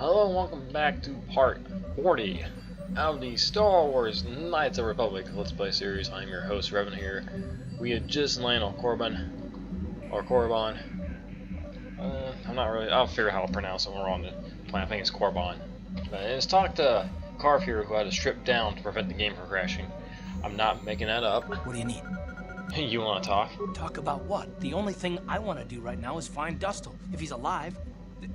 Hello and welcome back to part 40 of the Star Wars Knights of the Republic Let's Play series. I'm your host, Revan here. We had just landed on Korriban. I'm not really, I'll figure out how to pronounce it when we're on the planet. I think it's Korriban. But let's talk to Carve here, who had to strip down to prevent the game from crashing. I'm not making that up. What do you need? You want to talk? Talk about what? The only thing I want to do right now is find Dustle. If he's alive,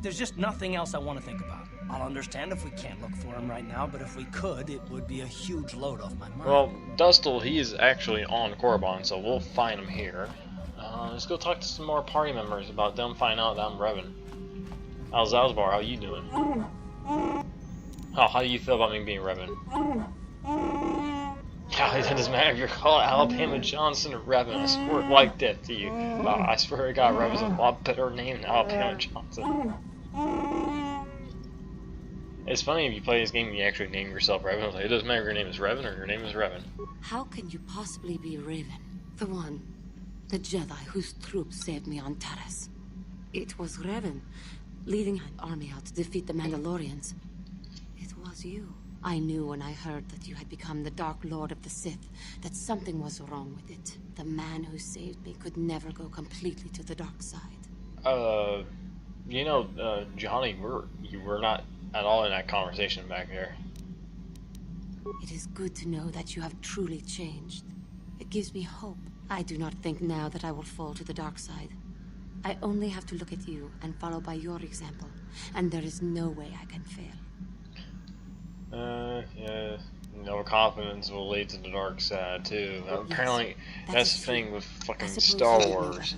there's just nothing else I want to think about. I'll understand if we can't look for him right now, but if we could, it would be a huge load off my mind. Well, Dustle, he is actually on Korriban, so we'll find him here. Let's go talk to some more party members about them finding out that I'm Revan. How's Zalzbar? How you doing? How do you feel about me being Revan? It doesn't matter if you're called Alabama Johnson or Revan. I swear like that to you. I swear to God, Revan's a lot better name than Alabama Johnson. It's funny if you play this game and you actually name yourself Revan. Like, it doesn't matter if your name is Revan or your name is Revan. How can you possibly be Revan? The Jedi whose troops saved me on Taris. It was Revan leading an army out to defeat the Mandalorians. It was you. I knew when I heard that you had become the Dark Lord of the Sith that something was wrong with it. The man who saved me could never go completely to the dark side. Johnny, you were not at all in that conversation back there. It is good to know that you have truly changed. It gives me hope. I do not think now that I will fall to the dark side. I only have to look at you and follow by your example, and there is no way I can fail. Yeah, overconfidence will lead to the dark side too. Apparently, that's the thing with fucking Star Wars.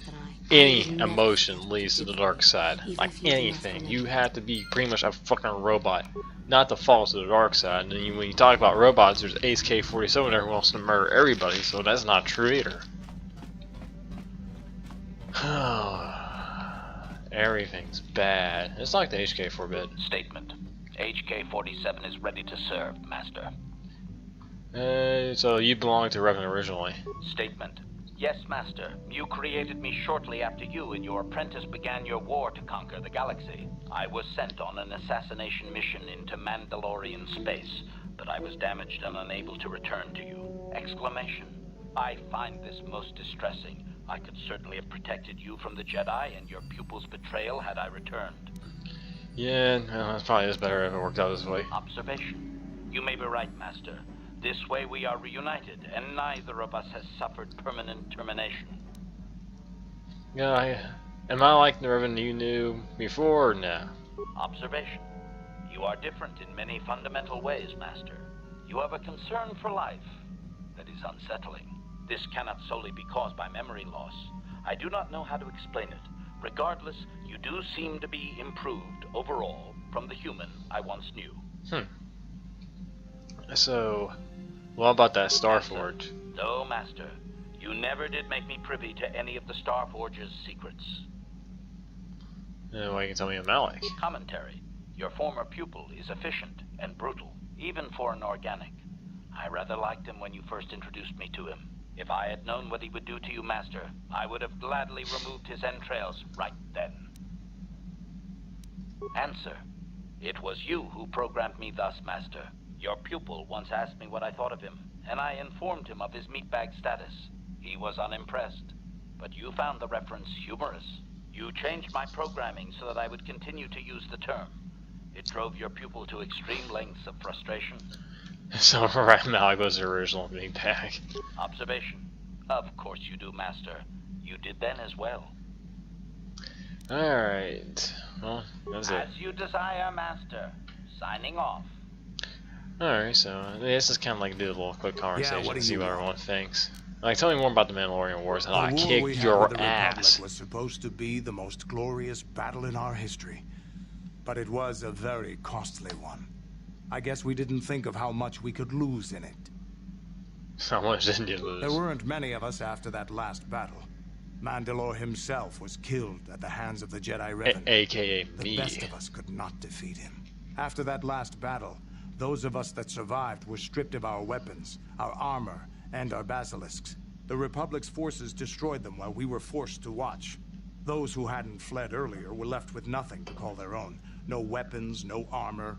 Any emotion leads to the dark side. Like anything, you have to be pretty much a fucking robot, not to fall to the dark side. And then when you talk about robots, there's Ace K-47 there who wants to murder everybody, so that's not true either. Everything's bad. It's like the HK-4 bit. Statement. HK-47 is ready to serve, Master. So you belong to Revan originally. Statement. Yes, Master. You created me shortly after you and your apprentice began your war to conquer the galaxy. I was sent on an assassination mission into Mandalorian space, but I was damaged and unable to return to you. Exclamation. I find this most distressing. I could certainly have protected you from the Jedi and your pupil's betrayal had I returned. Yeah, no, it's probably just better if it worked out this way. Observation. You may be right, Master. This way we are reunited, and neither of us has suffered permanent termination. Yeah, am I like the Revan you knew before or no? Observation. You are different in many fundamental ways, Master. You have a concern for life that is unsettling. This cannot solely be caused by memory loss. I do not know how to explain it. Regardless, you do seem to be improved overall from the human I once knew. So, what about that Starforge? No, Master. You never did make me privy to any of the Starforge's secrets. Well, you can tell me about like. Commentary. Your former pupil is efficient and brutal, even for an organic. I rather liked him when you first introduced me to him. If I had known what he would do to you, Master, I would have gladly removed his entrails right then. Answer. It was you who programmed me thus, Master. Your pupil once asked me what I thought of him, and I informed him of his meatbag status. He was unimpressed, but you found the reference humorous. You changed my programming so that I would continue to use the term. It drove your pupil to extreme lengths of frustration. So right now it goes to the original meatbag. Observation. Of course you do, Master. You did then as well. Alright. Well, that's it. As you desire, Master. Signing off. Alright, so this is kind of like do a little quick conversation what to do see you what want? everyone thinks. Like, tell me more about the Mandalorian Wars and The I war we kicked had your with the ass. Republic was supposed to be the most glorious battle in our history, but it was a very costly one. I guess we didn't think of how much we could lose in it. How much didn't you lose? There weren't many of us after that last battle. Mandalore himself was killed at the hands of the Jedi Revan. AKA The me. best of us could not defeat him. After that last battle, those of us that survived were stripped of our weapons, our armor, and our basilisks. The Republic's forces destroyed them while we were forced to watch. Those who hadn't fled earlier were left with nothing to call their own, No weapons, no armor.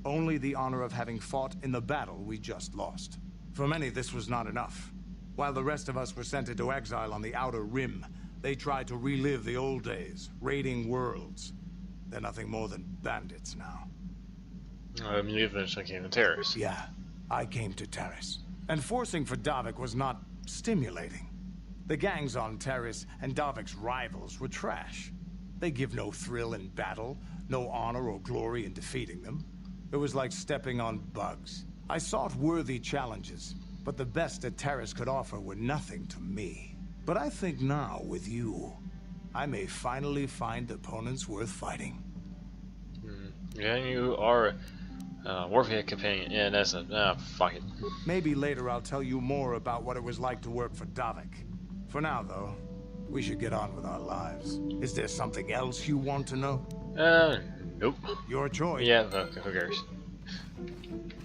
Only the honor of having fought in the battle we just lost. For many, this was not enough. While the rest of us were sent into exile on the Outer Rim, they tried to relive the old days, raiding worlds. They're nothing more than bandits now. You eventually came to Terrace. Yeah, I came to Terrace. And forcing for Davik was not stimulating. The gangs on Terrace and Davik's rivals were trash. They give no thrill in battle, no honor or glory in defeating them. It was like stepping on bugs. I sought worthy challenges, but the best that Terrace could offer were nothing to me. But I think now, with you, I may finally find opponents worth fighting. Yeah, you are worthy a companion. Yeah, that's a fuck it. Maybe later I'll tell you more about what it was like to work for Davik. For now, though, we should get on with our lives. Is there something else you want to know? Nope. Your choice. Yeah, who cares?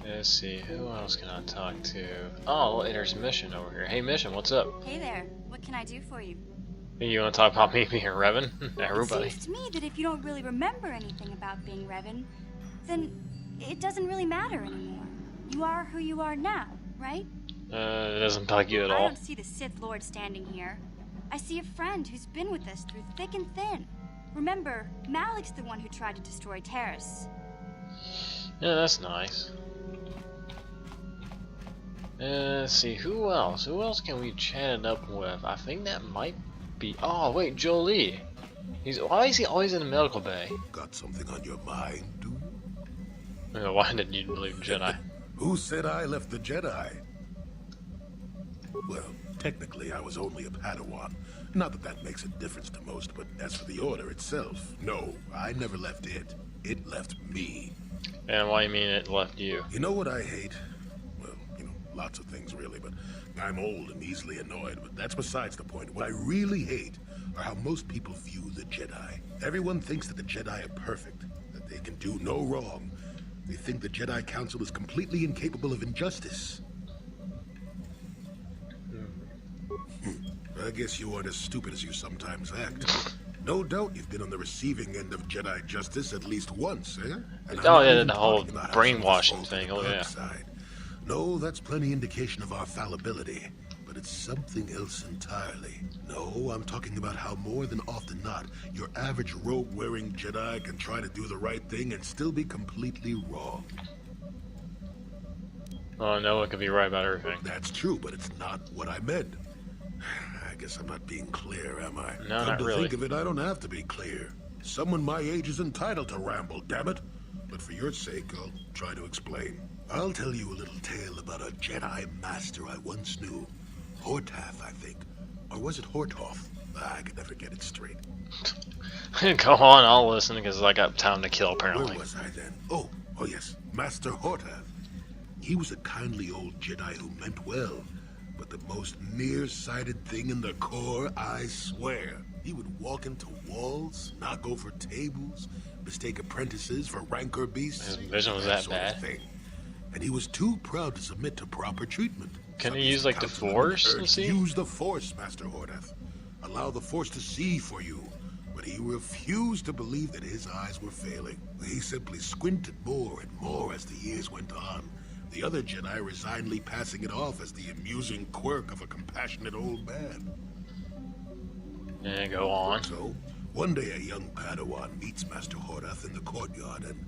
Let's see, who else can I talk to? Oh, there's Mission over here. Hey, Mission, what's up? Hey there, what can I do for you? You want to talk about me being Revan? Everybody. It seems to me that if you don't really remember anything about being Revan, then it doesn't really matter anymore. You are who you are now, right? It doesn't bug you at I all. don't see the Sith Lord standing here. I see a friend who's been with us through thick and thin. Remember, Malik's the one who tried to destroy Terrace. Yeah, that's nice. Let's see, who else? Who else can we chat it up with? I think that might be... Oh, wait, Jolie. Why is he always in the medical bay? Got something on your mind, dude? Why didn't you believe Jedi? Who said I left the Jedi? Well, technically I was only a Padawan. Not that that makes a difference to most, but as for the Order itself, no, I never left it. It left me. And why you mean it left you? You know what I hate? Well, lots of things really, but I'm old and easily annoyed, but that's besides the point. What I really hate are how most people view the Jedi. Everyone thinks that the Jedi are perfect, that they can do no wrong. They think the Jedi Council is completely incapable of injustice. I guess you aren't as stupid as you sometimes act. No doubt you've been on the receiving end of Jedi justice at least once, eh? And oh yeah, the whole brainwashing thing, oh yeah. Side. No, that's plenty indication of our fallibility, but it's something else entirely. No, I'm talking about how more than often not, your average robe-wearing Jedi can try to do the right thing and still be completely wrong. Oh, no one can be right about everything. That's true, but it's not what I meant. I guess I'm not being clear, am I? No, Come not to really. think of it, I don't have to be clear. Someone my age is entitled to ramble, damn it. But for your sake, I'll try to explain. I'll tell you a little tale about a Jedi master I once knew. Hortath, I think. Or was it Hortoth? I could never get it straight. Go on, I'll listen because I got time to kill apparently. Where was I then? Oh yes, Master Hortath. He was a kindly old Jedi who meant well. But the most nearsighted thing in the Corps, I swear. He would walk into walls, knock over tables, mistake apprentices for rancor beasts. His vision was that sort of bad? thing. And he was too proud to submit to proper treatment. Can Some he use like the councilmen Force urged, and see? Use the Force, Master Hortath. Allow the Force to see for you. But he refused to believe that his eyes were failing. He simply squinted more and more as the years went on. The other Jedi resignedly passing it off as the amusing quirk of a compassionate old man. Yeah, go on. So, one day a young Padawan meets Master Hortath in the courtyard and,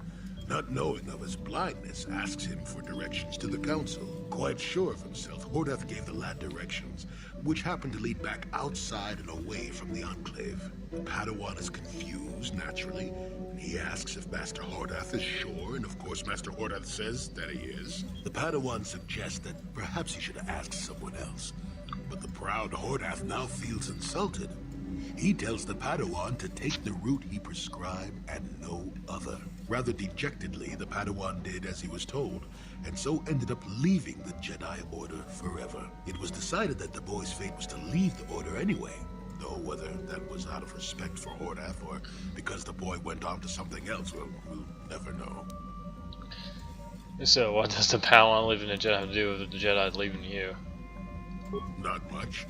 not knowing of his blindness, asks him for directions to the council. Quite sure of himself, Hortath gave the lad directions, which happened to lead back outside and away from the Enclave. The Padawan is confused, naturally, and he asks if Master Hortath is sure, and of course Master Hortath says that he is. The Padawan suggests that perhaps he should ask someone else, but the proud Hortath now feels insulted. He tells the Padawan to take the route he prescribed and no other. Rather dejectedly, the Padawan did as he was told, and so ended up leaving the Jedi Order forever. It was decided that the boy's fate was to leave the Order anyway, though whether that was out of respect for Hortath or because the boy went on to something else, we'll never know. So what does the Padawan leaving the Jedi have to do with the Jedi leaving you? Not much.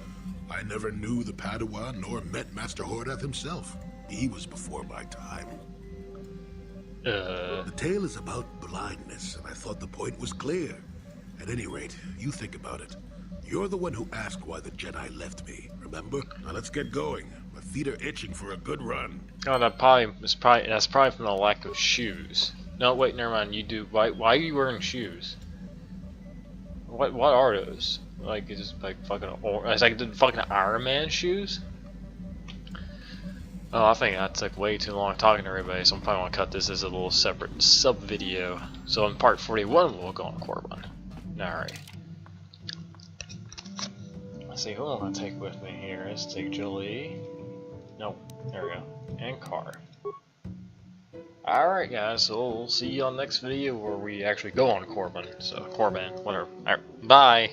I never knew the Padawan nor met Master Hortath himself. He was before my time. The tale is about blindness, and I thought the point was clear. At any rate, you think about it. You're the one who asked why the Jedi left me, remember? Now let's get going. My feet are itching for a good run. Oh, that's probably from the lack of shoes. No, wait, never mind. You do. Why are you wearing shoes? What are those? Like, it's just like fucking. It's like the fucking Iron Man shoes. Oh, I think I took way too long talking to everybody, so I'm probably gonna cut this as a little separate sub video. So in part 41, we'll go on Korriban. Alright. Let's see who I'm gonna take with me here. Let's take Julie. Nope, there we go. And Car. Alright guys, so we'll see you on the next video where we actually go on Korriban. So Korriban, whatever. Alright, bye!